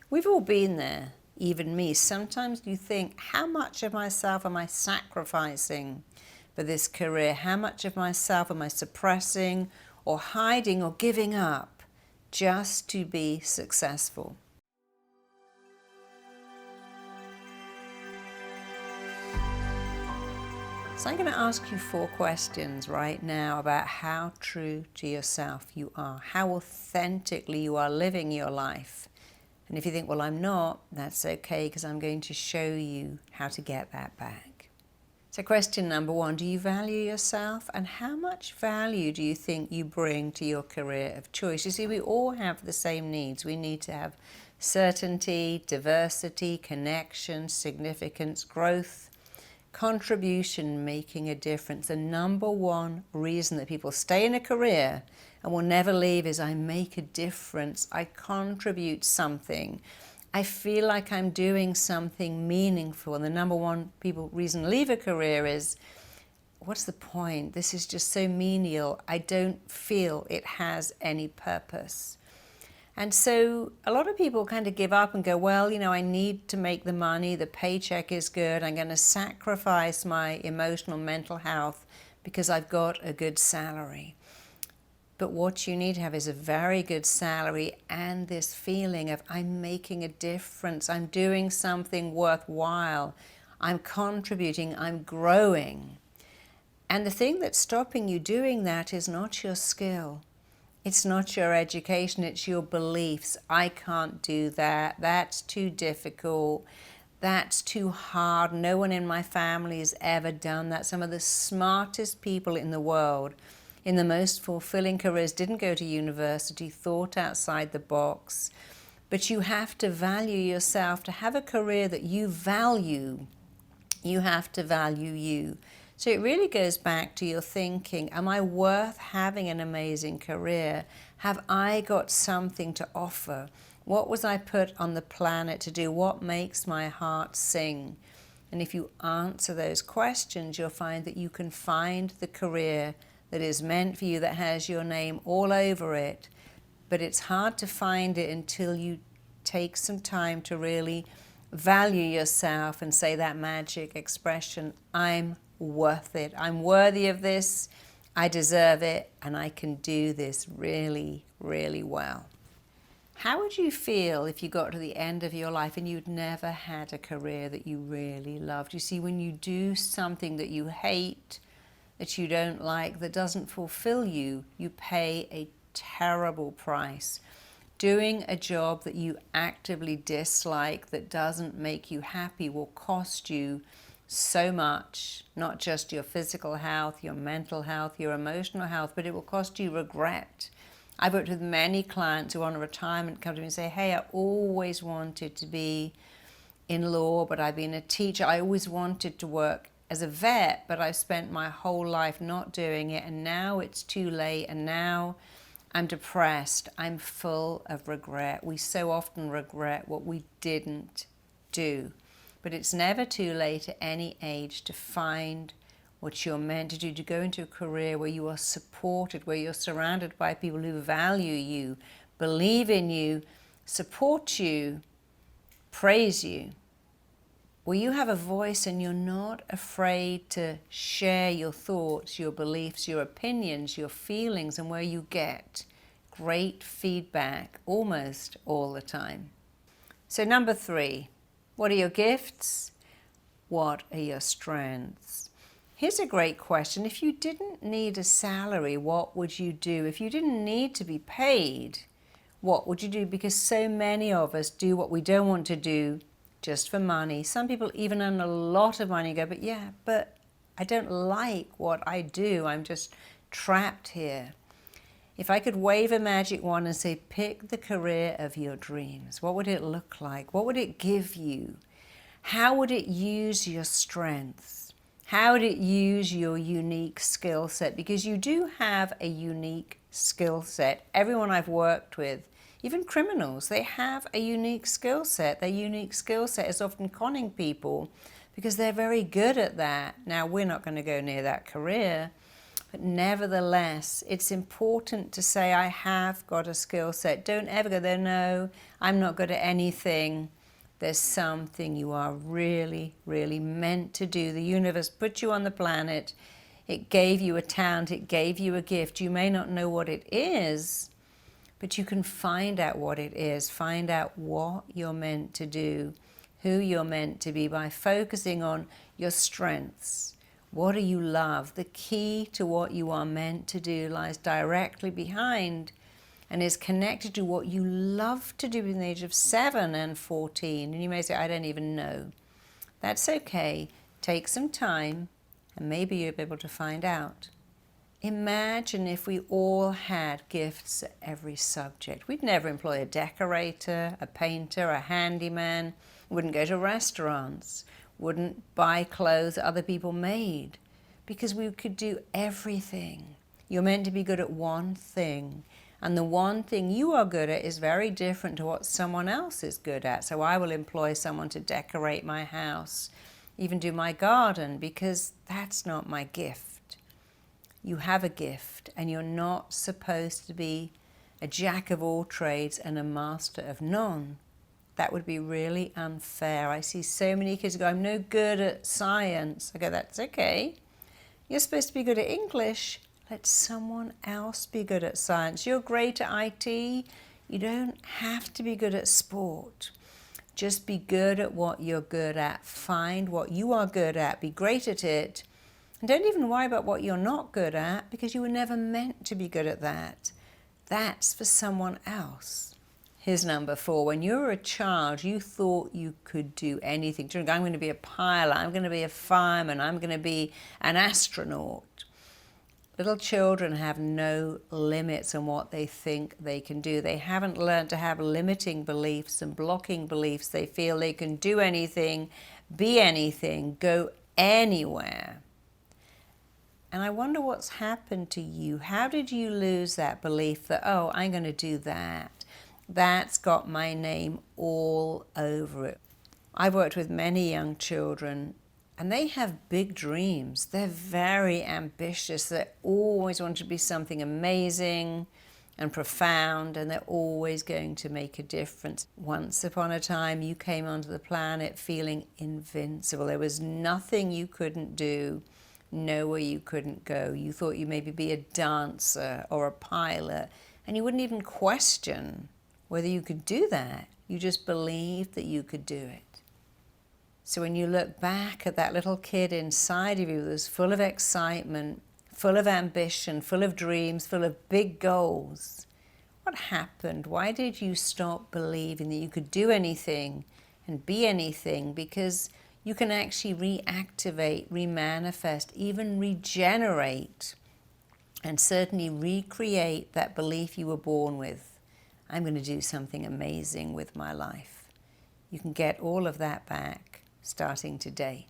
We've all been there, even me. Sometimes you think, how much of myself am I sacrificing for this career? How much of myself am I suppressing or hiding or giving up just to be successful? So I'm going to ask you 4 questions right now about how true to yourself you are, how authentically you are living your life. And if you think, well, I'm not, that's okay, because I'm going to show you how to get that back. So question number 1, do you value yourself? And how much value do you think you bring to your career of choice? You see, we all have the same needs. We need to have certainty, diversity, connection, significance, growth, contribution, making a difference. The number 1 reason that people stay in a career and will never leave is I make a difference, I contribute something, I feel like I'm doing something meaningful. And the number 1 reason to leave a career is, what's the point? This is just so menial. I don't feel it has any purpose. And so a lot of people kind of give up and go, well, you know, I need to make the money, the paycheck is good, I'm going to sacrifice my emotional, mental health because I've got a good salary. But what you need to have is a very good salary and this feeling of I'm making a difference, I'm doing something worthwhile, I'm contributing, I'm growing. And the thing that's stopping you doing that is not your skill. It's not your education, it's your beliefs. I can't do that, that's too difficult, that's too hard, no one in my family has ever done that. Some of the smartest people in the world, in the most fulfilling careers, didn't go to university, thought outside the box. But you have to value yourself. To have a career that you value, you have to value you. So it really goes back to your thinking, am I worth having an amazing career? Have I got something to offer? What was I put on the planet to do? What makes my heart sing? And if you answer those questions, you'll find that you can find the career that is meant for you, that has your name all over it. But it's hard to find it until you take some time to really value yourself and say that magic expression, I'm worth it. I'm worthy of this. I deserve it. And I can do this really, really well. How would you feel if you got to the end of your life and you'd never had a career that you really loved? You see, when you do something that you hate, that you don't like, that doesn't fulfill you, you pay a terrible price. Doing a job that you actively dislike, that doesn't make you happy, will cost you so much, not just your physical health, your mental health, your emotional health, but it will cost you regret. I've worked with many clients who are on retirement come to me and say, hey, I always wanted to be in law, but I've been a teacher. I always wanted to work as a vet, but I've spent my whole life not doing it, and now it's too late, and now I'm depressed. I'm full of regret. We so often regret what we didn't do. But it's never too late at any age to find what you're meant to do, to go into a career where you are supported, where you're surrounded by people who value you, believe in you, support you, praise you, where you have a voice and you're not afraid to share your thoughts, your beliefs, your opinions, your feelings, and where you get great feedback almost all the time. So number 3, what are your gifts? What are your strengths? Here's a great question. If you didn't need a salary, what would you do? If you didn't need to be paid, what would you do? Because so many of us do what we don't want to do just for money. Some people even earn a lot of money and go, but I don't like what I do. I'm just trapped here. If I could wave a magic wand and say, pick the career of your dreams, what would it look like? What would it give you? How would it use your strengths? How would it use your unique skill set? Because you do have a unique skill set. Everyone I've worked with, even criminals, they have a unique skill set. Their unique skill set is often conning people because they're very good at that. Now, we're not going to go near that career, But nevertheless, it's important to say, I have got a skill set. Don't ever go there, no, I'm not good at anything. There's something you are really, really meant to do. The universe put you on the planet. It gave you a talent. It gave you a gift. You may not know what it is, but you can find out what it is. Find out what you're meant to do, who you're meant to be by focusing on your strengths. What do you love? The key to what you are meant to do lies directly behind and is connected to what you love to do in the age of 7 and 14. And you may say, I don't even know. That's okay. Take some time and maybe you'll be able to find out. Imagine if we all had gifts at every subject. We'd never employ a decorator, a painter, a handyman, wouldn't go to restaurants, wouldn't buy clothes that other people made, because we could do everything. You're meant to be good at one thing, and the one thing you are good at is very different to what someone else is good at. So I will employ someone to decorate my house, even do my garden, because that's not my gift. You have a gift, and you're not supposed to be a jack of all trades and a master of none. That would be really unfair. I see so many kids go, I'm no good at science. I go, that's okay. You're supposed to be good at English. Let someone else be good at science. You're great at IT. You don't have to be good at sport. Just be good at what you're good at. Find what you are good at. Be great at it. And don't even worry about what you're not good at, because you were never meant to be good at that. That's for someone else. Here's number 4. When you were a child, you thought you could do anything. I'm going to be a pilot. I'm going to be a fireman. I'm going to be an astronaut. Little children have no limits on what they think they can do. They haven't learned to have limiting beliefs and blocking beliefs. They feel they can do anything, be anything, go anywhere. And I wonder what's happened to you. How did you lose that belief that, oh, I'm going to do that? That's got my name all over it. I've worked with many young children, and they have big dreams. They're very ambitious. They always want to be something amazing and profound, and they're always going to make a difference. Once upon a time, you came onto the planet feeling invincible. There was nothing you couldn't do, nowhere you couldn't go. You thought you maybe be a dancer or a pilot, and you wouldn't even question whether you could do that. You just believed that you could do it. So when you look back at that little kid inside of you that was full of excitement, full of ambition, full of dreams, full of big goals, what happened? Why did you stop believing that you could do anything and be anything? Because you can actually reactivate, remanifest, even regenerate, and certainly recreate that belief you were born with. I'm going to do something amazing with my life. You can get all of that back starting today.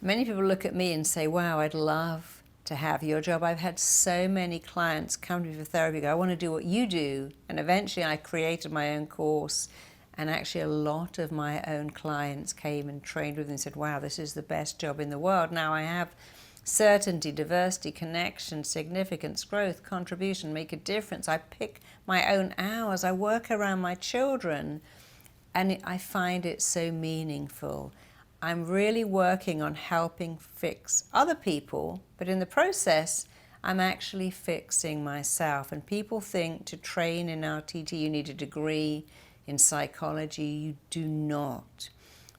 Many people look at me and say, wow, I'd love to have your job. I've had so many clients come to me for therapy, go, I want to do what you do. And eventually I created my own course, and actually a lot of my own clients came and trained with me and said, wow, this is the best job in the world. Now I have certainty, diversity, connection, significance, growth, contribution, make a difference. I pick my own hours. I work around my children, and I find it so meaningful. I'm really working on helping fix other people, but in the process, I'm actually fixing myself. And people think to train in RTT, you need a degree in psychology. You do not.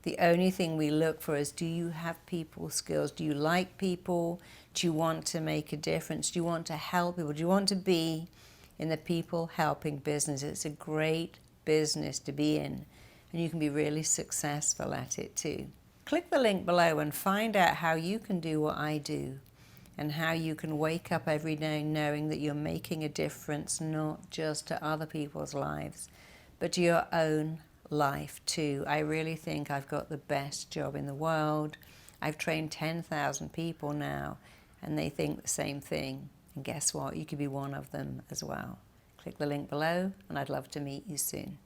The only thing we look for is, do you have people skills? Do you like people? Do you want to make a difference? Do you want to help people? Do you want to be in the people helping business? It's a great business to be in, and you can be really successful at it too. Click the link below and find out how you can do what I do, and how you can wake up every day knowing that you're making a difference, not just to other people's lives, but to your own life too. I really think I've got the best job in the world. I've trained 10,000 people now, and they think the same thing. And guess what? You could be one of them as well. Click the link below, and I'd love to meet you soon.